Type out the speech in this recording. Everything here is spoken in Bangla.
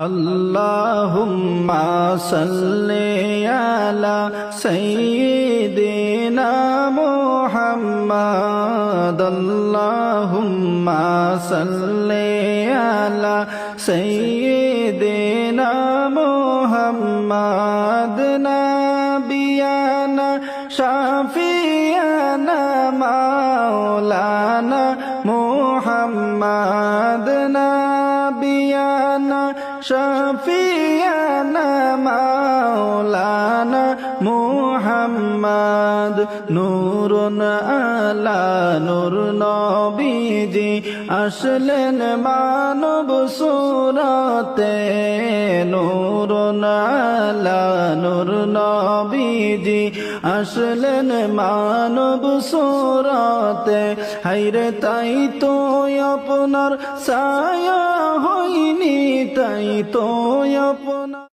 আল্লাহুম্মা সাল্লি আলা সাইয়্যিদিনা মুহাম্মাদ আল্লাহুম্মা সাল্লি আলা সাইয়্যিদিনা মুহাম্মাদ নাবিয়ানা শাফিয়ানা মাওলানা মুহাম্মাদ নাবিয়ানা শাফিয়ানা মাওলানা মুহাম্মদ নূরুন আলা নূর নবীজি আসলেন মানব সুরতে নূরুন আলা নূর নবীজি আসলেন মানব সুরতে হায়রে তাই তো আপনার ছায়া হইনি তাই তো আপনার